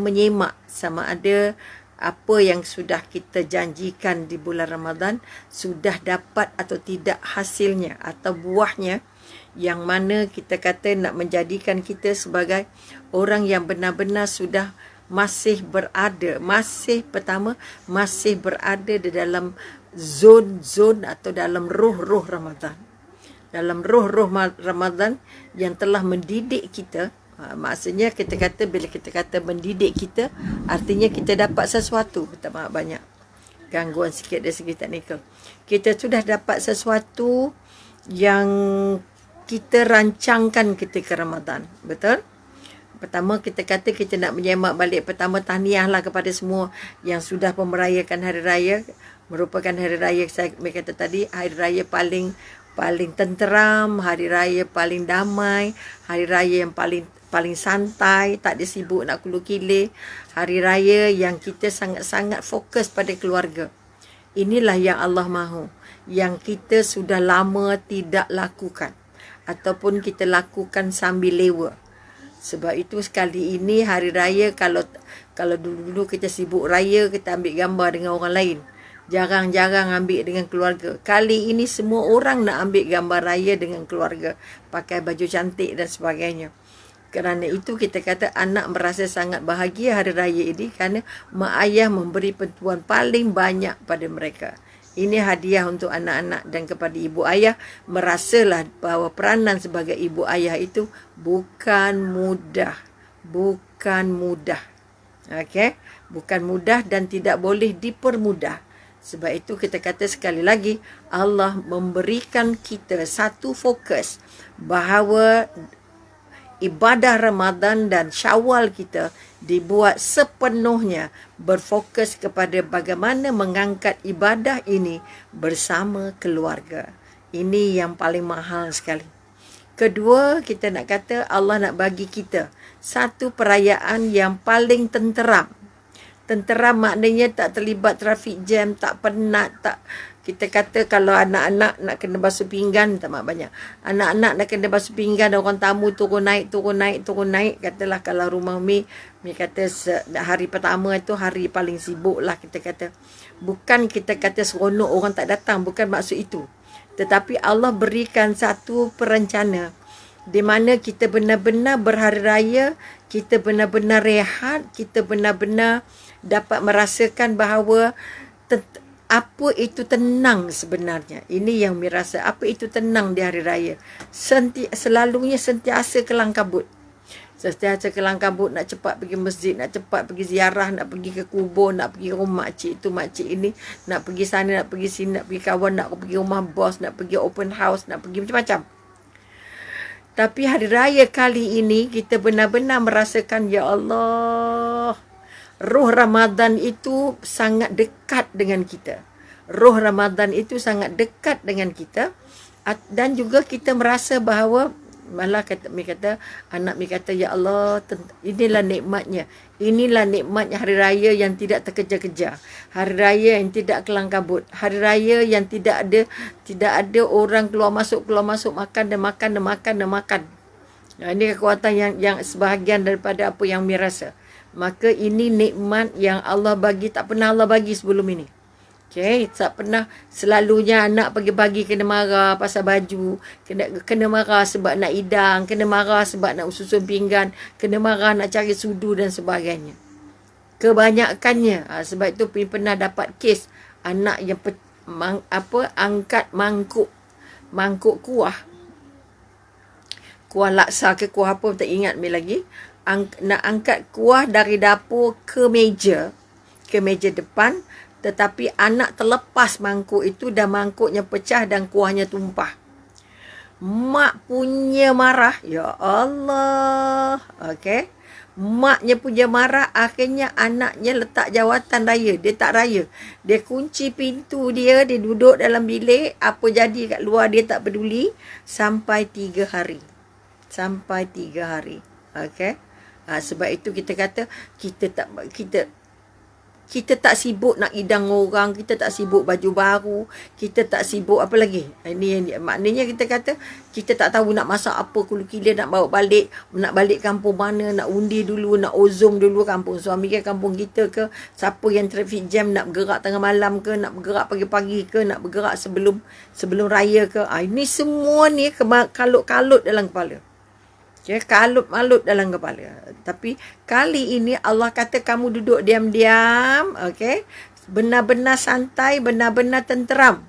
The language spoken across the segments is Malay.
menyemak sama ada apa yang sudah kita janjikan di bulan Ramadan sudah dapat atau tidak hasilnya atau buahnya, yang mana kita kata nak menjadikan kita sebagai orang yang benar-benar sudah masih berada di dalam zon-zon atau dalam roh-roh Ramadan. Dalam roh-roh Ramadan yang telah mendidik kita. Maksudnya kita kata, bila kita kata mendidik kita, artinya kita dapat sesuatu. Minta maaf banyak gangguan sikit dari segi teknikal. Kita sudah dapat sesuatu yang kita rancangkan ketika Ramadan. Betul? Pertama kita kata kita nak menyemak balik. Pertama tahniah lah kepada semua yang sudah merayakan hari raya. Merupakan hari raya, saya kata tadi, hari raya paling tenteram, hari raya paling damai, hari raya yang paling santai, tak ada sibuk nak kulu kilir, hari raya yang kita sangat-sangat fokus pada keluarga. Inilah yang Allah mahu, yang kita sudah lama tidak lakukan ataupun kita lakukan sambil lewa. Sebab itu sekali ini hari raya, kalau dulu-dulu kita sibuk raya, kita ambil gambar dengan orang lain. Jarang-jarang ambil dengan keluarga. Kali ini semua orang nak ambil gambar raya dengan keluarga. Pakai baju cantik dan sebagainya. Kerana itu kita kata anak merasa sangat bahagia hari raya ini kerana mak ayah memberi bantuan paling banyak pada mereka. Ini hadiah untuk anak-anak, dan kepada ibu ayah, merasalah bahawa peranan sebagai ibu ayah itu bukan mudah. Bukan mudah. Okey? Bukan mudah dan tidak boleh dipermudah. Sebab itu kita kata sekali lagi, Allah memberikan kita satu fokus bahawa ibadah Ramadan dan Syawal kita dibuat sepenuhnya berfokus kepada bagaimana mengangkat ibadah ini bersama keluarga. Ini yang paling mahal sekali. Kedua, kita nak kata Allah nak bagi kita satu perayaan yang paling tenteram. Tenteram maknanya tak terlibat trafik jam, tak penat, tak. Kita kata kalau anak-anak nak kena basuh pinggan, tak banyak. Anak-anak nak kena basuh pinggan, orang tamu turun naik. Katalah kalau rumah Mi kata hari pertama itu hari paling sibuk lah kita kata. Bukan kita kata seronok orang tak datang, bukan maksud itu. Tetapi Allah berikan satu perencana di mana kita benar-benar berhari raya, kita benar-benar rehat, kita benar-benar dapat merasakan bahawa apa itu tenang sebenarnya. Ini yang merasa apa itu tenang di hari raya. Selalunya sentiasa kelang kabut. Sentiasa kelang kabut, nak cepat pergi masjid, nak cepat pergi ziarah, nak pergi ke kubur, nak pergi rumah makcik itu, makcik ini, nak pergi sana, nak pergi sini, nak pergi kawan, nak pergi rumah bos, nak pergi open house, nak pergi macam-macam. Tapi hari raya kali ini kita benar-benar merasakan, ya Allah, roh Ramadan itu sangat dekat dengan kita. Roh Ramadan itu sangat dekat dengan kita. Dan juga kita merasa bahawa, malah anak mi kata, ya Allah, inilah nikmatnya. Inilah nikmatnya hari raya yang tidak terkejar-kejar. Hari raya yang tidak kelang kabut. Hari raya yang tidak ada orang keluar masuk, makan dan makan. Nah, ini kekuatan yang sebahagian daripada apa yang mi rasa. Maka ini nikmat yang Allah bagi, tak pernah Allah bagi sebelum ini. Okay, tak pernah. Selalunya anak pagi-pagi kena marah pasal baju, kena marah sebab nak hidang, kena marah sebab nak susun pinggan, kena marah nak cari sudu dan sebagainya. Kebanyakannya, sebab itu pernah dapat kes anak yang angkat mangkuk kuah laksa ke kuah apa tak ingat lagi. Nak angkat kuah dari dapur ke meja depan, tetapi anak terlepas mangkuk itu dan mangkuknya pecah dan kuahnya tumpah. Mak punya marah, ya Allah. Okey. Maknya punya marah, akhirnya anaknya letak jawatan raya. Dia tak raya. Dia kunci pintu dia duduk dalam bilik, apa jadi kat luar dia tak peduli sampai 3 hari. Okey. Sebab itu kita kata kita Kita tak sibuk nak idang orang, kita tak sibuk baju baru, kita tak sibuk apa lagi. Ini maknanya kita kata kita tak tahu nak masak apa, kulu kila nak bawa balik, nak balik kampung mana, nak undi dulu, nak ozom dulu kampung suami ke, kampung kita ke, siapa yang traffic jam nak bergerak tengah malam ke, nak bergerak pagi-pagi ke, nak bergerak sebelum raya ke. Ini semua ni kalut-kalut dalam kepala. Okay, kalut-malut dalam kepala. Tapi kali ini Allah kata kamu duduk diam-diam, okay? Benar-benar santai, benar-benar tenteram.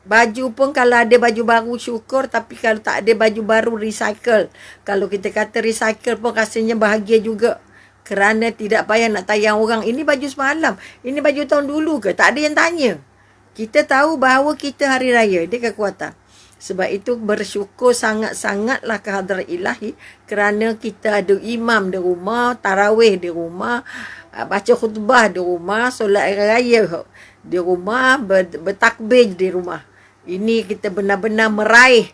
Baju pun kalau ada baju baru syukur, tapi kalau tak ada baju baru recycle. Kalau kita kata recycle pun rasanya bahagia juga. Kerana tidak payah nak tayang orang, ini baju semalam, ini baju tahun dulu ke? Tak ada yang tanya. Kita tahu bahawa kita hari raya, dia kekuatan. Sebab itu bersyukur sangat-sangatlah ke hadrat ilahi kerana kita ada imam di rumah, tarawih di rumah, baca khutbah di rumah, solat raya di rumah, bertakbir di rumah. Ini kita benar-benar meraih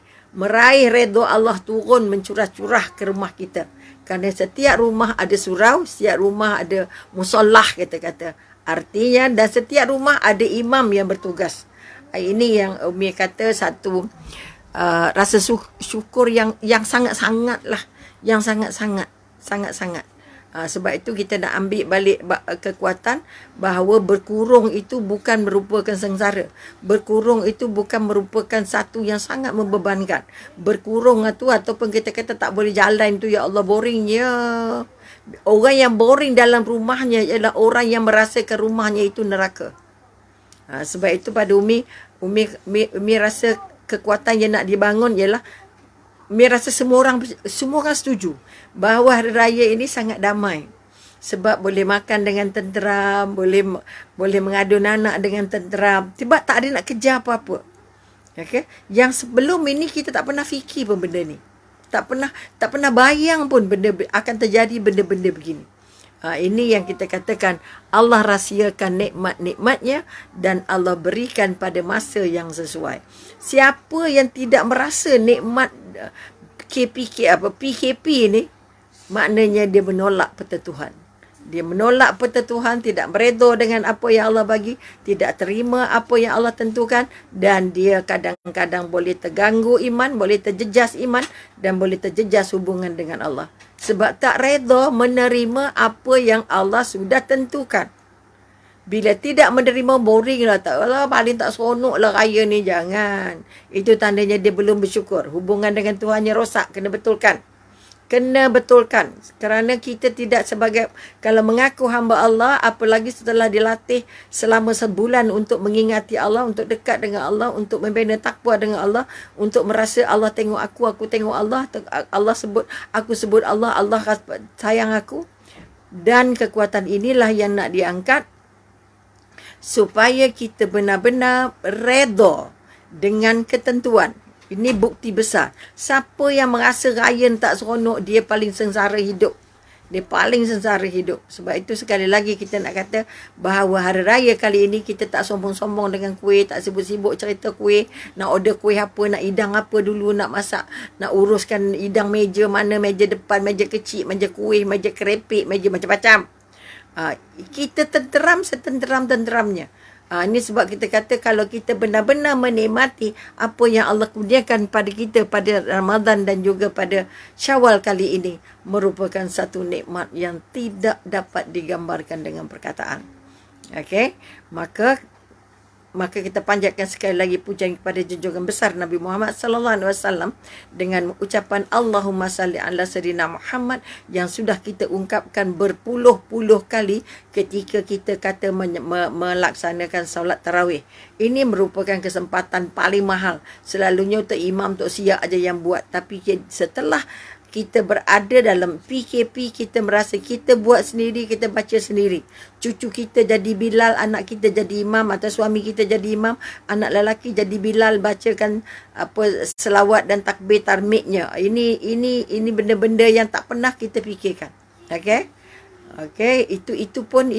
redha Allah turun mencurah-curah ke rumah kita. Kerana setiap rumah ada surau, setiap rumah ada musallah kata-kata. Artinya dan setiap rumah ada imam yang bertugas. Ini yang Umi kata satu rasa syukur yang sangat-sangat lah. Yang sangat-sangat. Sebab itu kita nak ambil balik kekuatan bahawa berkurung itu bukan merupakan sengsara. Berkurung itu bukan merupakan satu yang sangat membebankan. Berkurung itu ataupun kita kata tak boleh jalan tu, ya Allah boringnya. Orang yang boring dalam rumahnya ialah orang yang merasakan rumahnya itu neraka. Sebab itu pada Umi rasa kekuatan yang nak dibangun ialah Umi rasa semua orang setuju bahawa hari raya ini sangat damai. Sebab boleh makan dengan tenteram, boleh mengadu nanak dengan tenteram. Sebab tak ada nak kejar apa-apa. Okay? Yang sebelum ini kita tak pernah fikir pun benda ni. Tak pernah bayang pun benda akan terjadi benda-benda begini. Ini yang kita katakan Allah rahsiakan nikmat-nikmatnya dan Allah berikan pada masa yang sesuai. Siapa yang tidak merasa nikmat PKP ni, maknanya dia menolak peta Tuhan. Dia menolak peta Tuhan, tidak beredar dengan apa yang Allah bagi, tidak terima apa yang Allah tentukan, dan dia kadang-kadang boleh terganggu iman, boleh terjejas iman dan boleh terjejas hubungan dengan Allah. Sebab tak reda menerima apa yang Allah sudah tentukan. Bila tidak menerima, boring lah. Tak lah, paling tak seronok lah raya ni. Jangan. Itu tandanya dia belum bersyukur. Hubungan dengan Tuhannya rosak. Kena betulkan. Kerana kita tidak sebagai, kalau mengaku hamba Allah, apalagi setelah dilatih selama sebulan untuk mengingati Allah, untuk dekat dengan Allah, untuk membina takwa dengan Allah, untuk merasa Allah tengok aku tengok Allah, Allah sebut, aku sebut Allah, Allah sayang aku. Dan kekuatan inilah yang nak diangkat supaya kita benar-benar reda dengan ketentuan. Ini bukti besar. Siapa yang merasa raya tak seronok, dia paling sengsara hidup. Sebab itu sekali lagi kita nak kata bahawa hari raya kali ini kita tak sombong-sombong dengan kuih, tak sibuk-sibuk cerita kuih, nak order kuih apa, nak hidang apa dulu, nak masak, nak uruskan hidang meja mana, meja depan, meja kecil, meja kuih, meja kerepek, meja macam-macam. Kita tenteram setenteram-tenteramnya. Ini sebab kita kata kalau kita benar-benar menikmati apa yang Allah kurniakan pada kita pada Ramadan dan juga pada Syawal kali ini, merupakan satu nikmat yang tidak dapat digambarkan dengan perkataan. Okey, maka kita panjatkan sekali lagi pujian kepada junjungan besar Nabi Muhammad sallallahu alaihi wasallam dengan ucapan Allahumma salli ala sayyidina Muhammad yang sudah kita ungkapkan berpuluh-puluh kali ketika kita kata melaksanakan solat tarawih. Ini merupakan kesempatan paling mahal. Selalunya untuk imam, untuk siap aja yang buat, tapi setelah kita berada dalam PKP, kita merasa kita buat sendiri, kita baca sendiri. Cucu kita jadi Bilal, anak kita jadi imam, atau suami kita jadi imam, anak lelaki jadi Bilal, bacakan selawat dan takbir tarmidnya. Ini benda-benda yang tak pernah kita fikirkan. Okey, itu pun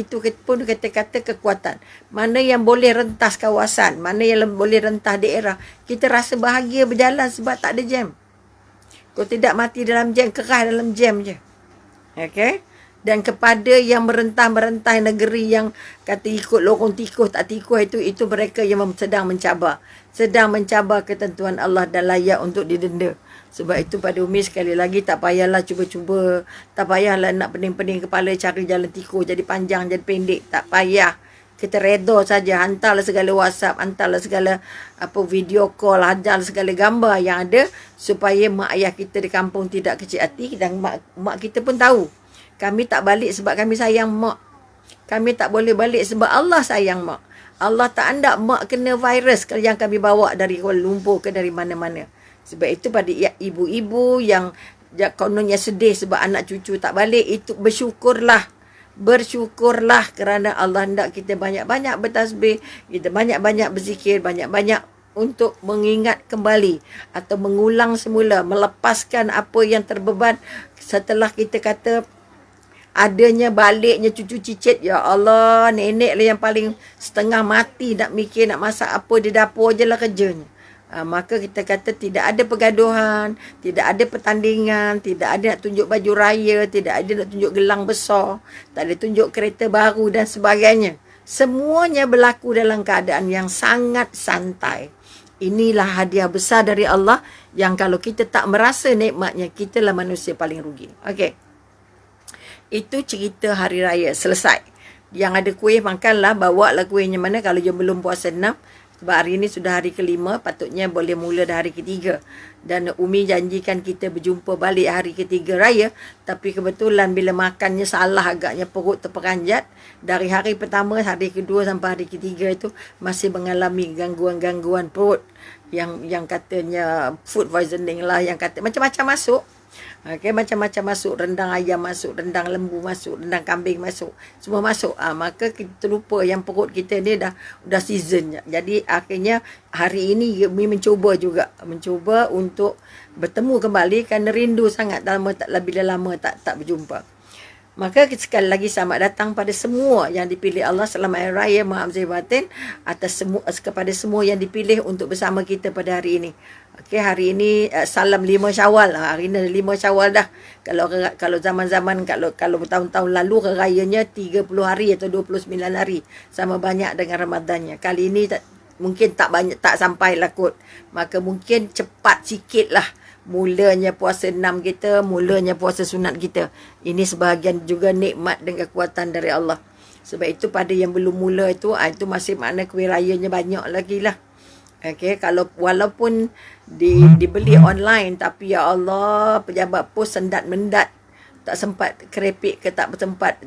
kata-kata kekuatan. Mana yang boleh rentas kawasan, mana yang boleh rentas daerah, kita rasa bahagia berjalan sebab tak ada jam. Kau tidak mati dalam jam, kerah dalam jam je. Okey? Dan kepada yang merentah-merentah negeri yang kata ikut lorong tikus tak tikus itu mereka yang sedang mencabar ketentuan Allah dan layak untuk didenda. Sebab itu pada Umi sekali lagi tak payahlah cuba-cuba, tak payahlah nak pening-pening kepala cari jalan tikus jadi panjang jadi pendek, tak payah. Kita redha saja, hantarlah segala WhatsApp, hantarlah segala video call, hantarlah segala gambar yang ada supaya mak ayah kita di kampung tidak kecil hati dan mak kita pun tahu. Kami tak balik sebab kami sayang mak. Kami tak boleh balik sebab Allah sayang mak. Allah tak andak mak kena virus yang kami bawa dari Kuala Lumpur ke dari mana-mana. Sebab itu pada ibu-ibu yang kononnya sedih sebab anak cucu tak balik, itu bersyukurlah kerana Allah hendak kita banyak-banyak bertasbih, kita banyak-banyak berzikir, banyak-banyak untuk mengingat kembali atau mengulang semula, melepaskan apa yang terbeban setelah kita kata adanya baliknya cucu cicit. Ya Allah, nenek lah yang paling setengah mati nak mikir nak masak apa di dapur je lah kerjanya. Maka kita kata tidak ada pergaduhan, tidak ada pertandingan, tidak ada nak tunjuk baju raya, tidak ada nak tunjuk gelang besar, tak ada tunjuk kereta baru dan sebagainya. Semuanya berlaku dalam keadaan yang sangat santai. Inilah hadiah besar dari Allah yang kalau kita tak merasa nikmatnya, kita lah manusia paling rugi. Okey. Itu cerita hari raya selesai. Yang ada kuih makanlah, bawa lah kuihnya mana kalau dia belum puasa 6. Sebab hari ini sudah hari ke-5, patutnya boleh mula dah hari ke-3. Dan Umi janjikan kita berjumpa balik hari ke-3 raya. Tapi kebetulan bila makannya salah agaknya perut terperanjat. Dari hari pertama, hari kedua sampai hari ke-3 itu masih mengalami gangguan-gangguan perut. Yang katanya food poisoning lah, yang kata macam-macam masuk. Okay, macam-macam masuk, rendang ayam masuk, rendang lembu masuk, rendang kambing masuk, semua masuk. Maka kita lupa yang perut kita ni dah season. Jadi akhirnya hari ini kami mencuba untuk bertemu kembali kerana rindu sangat bila lama tak berjumpa. Maka sekali lagi selamat datang pada semua yang dipilih Allah. Selamat Hari Raya Maaf Zahir Batin kepada semua yang dipilih untuk bersama kita pada hari ini. Okey, hari ini salam 5 Syawal. Hari ini 5 Syawal dah. Kalau zaman-zaman kalau bertahun-tahun lalu rayanya 30 hari atau 29 hari sama banyak dengan Ramadannya. Kali ini mungkin tak sampai lah kot. Maka mungkin cepat sikit lah mulanya puasa 6 kita, mulanya puasa sunat kita. Ini sebahagian juga nikmat dan kekuatan dari Allah. Sebab itu pada yang belum mula itu masih makna kuih rayanya banyak lagi lah. Okay, kalau walaupun dibeli online, tapi ya Allah, pejabat pos sendat-mendat, tak sempat kerepek ke tak sempat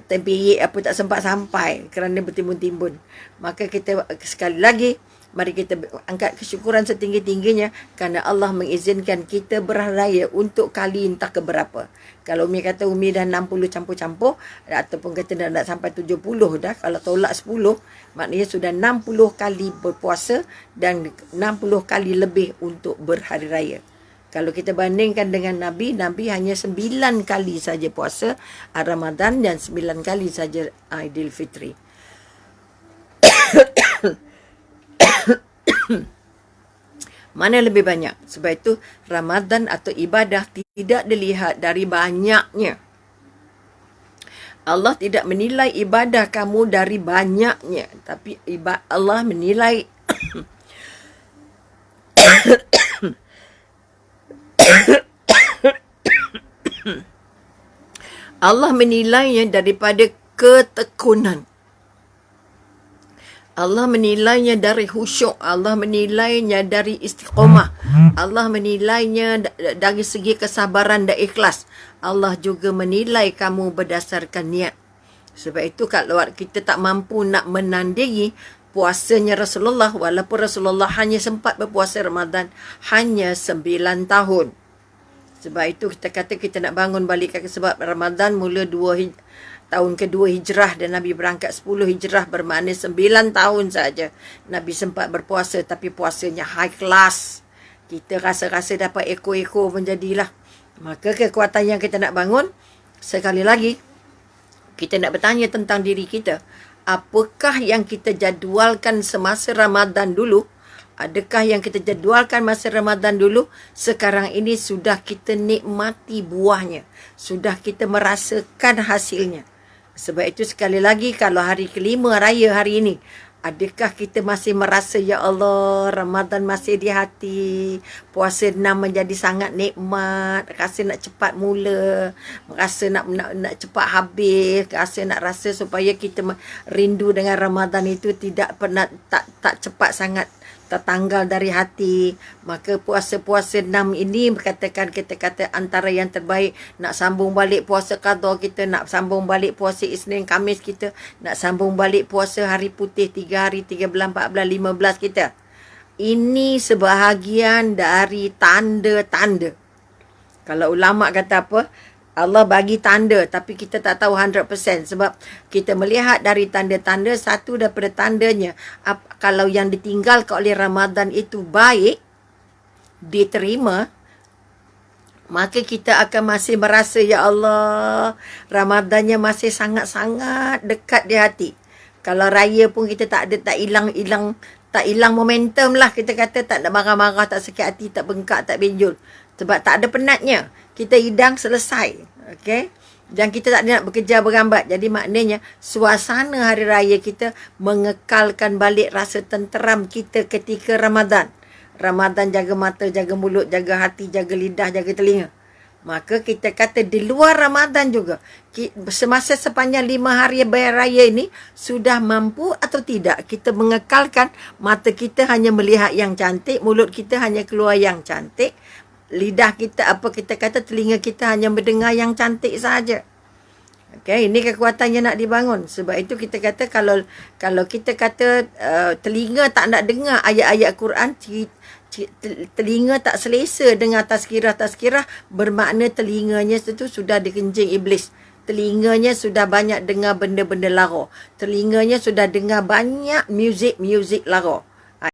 tempirik apa, tak sempat sampai kerana bertimbun-timbun. Maka kita sekali lagi, mari kita angkat kesyukuran setinggi-tingginya kerana Allah mengizinkan kita berraya untuk kali entah ke berapa. Kalau Umi kata Umi dah 60 campur-campur ataupun kata dah sampai 70 dah, kalau tolak 10 maknanya sudah 60 kali berpuasa dan 60 kali lebih untuk berhari raya. Kalau kita bandingkan dengan Nabi hanya 9 kali saja puasa Ramadan dan 9 kali saja Aidilfitri. Mana lebih banyak? Sebab itu Ramadan atau ibadah tidak dilihat dari banyaknya. Allah tidak menilai ibadah kamu dari banyaknya, tapi Allah menilai Allah menilainya daripada ketekunan. Allah menilainya dari khusyuk. Allah menilainya dari istiqamah. Allah menilainya dari segi kesabaran dan ikhlas. Allah juga menilai kamu berdasarkan niat. Sebab itu kalau kita tak mampu nak menandingi puasanya Rasulullah, walaupun Rasulullah hanya sempat berpuasa Ramadan hanya 9 tahun. Sebab itu kita kata kita nak bangun balik sebab Ramadan mula tahun kedua hijrah dan Nabi berangkat 10 hijrah, bermakna 9 tahun saja Nabi sempat berpuasa, tapi puasanya high class. Kita rasa-rasa dapat ekor-ekor menjadilah. Maka kekuatan yang kita nak bangun, sekali lagi kita nak bertanya tentang diri kita. Apakah yang kita jadualkan semasa Ramadan dulu Adakah yang kita jadualkan masa Ramadan dulu, sekarang ini sudah kita nikmati buahnya. Sudah kita merasakan hasilnya. Sebab itu sekali lagi, kalau hari kelima raya hari ini, adakah kita masih merasa, ya Allah, Ramadan masih di hati, puasa 6 menjadi sangat nikmat, rasa nak cepat mula, rasa nak cepat habis, rasa supaya kita rindu dengan Ramadan itu tidak pernah, tak cepat sangat tertanggal dari hati. Maka puasa-puasa 6 ini katakan kita kata antara yang terbaik. Nak sambung balik puasa qada kita, nak sambung balik puasa Isnin Khamis kita, nak sambung balik puasa hari putih 3 hari 13, 14, 15 kita. Ini sebahagian dari tanda-tanda. Kalau ulama kata apa? Allah bagi tanda, tapi kita tak tahu 100%. Sebab kita melihat dari tanda-tanda, satu daripada tandanya, kalau yang ditinggalkan oleh Ramadan itu baik, diterima, maka kita akan masih merasa, ya Allah, Ramadannya masih sangat-sangat dekat di hati. Kalau raya pun kita tak hilang momentum lah. Kita kata tak ada marah-marah, tak sakit hati, tak bengkak, tak benjol. Sebab tak ada penatnya. Kita hidang selesai. Okay? Dan kita tak nak bekerja berambat. Jadi maknanya suasana hari raya kita mengekalkan balik rasa tenteram kita ketika Ramadan. Ramadan jaga mata, jaga mulut, jaga hati, jaga lidah, jaga telinga. Maka kita kata di luar Ramadan juga, semasa sepanjang 5 hari raya ini, sudah mampu atau tidak kita mengekalkan mata kita hanya melihat yang cantik, mulut kita hanya keluar yang cantik, lidah kita, kita kata telinga kita hanya mendengar yang cantik saja. Okay, ini kekuatan yang nak dibangun. Sebab itu kita kata kalau kita kata telinga tak nak dengar ayat-ayat Quran, telinga tak selesa dengar tazkirah, bermakna telinganya itu sudah dikencing iblis. Telinganya sudah banyak dengar benda-benda lara. Telinganya sudah dengar banyak muzik lara.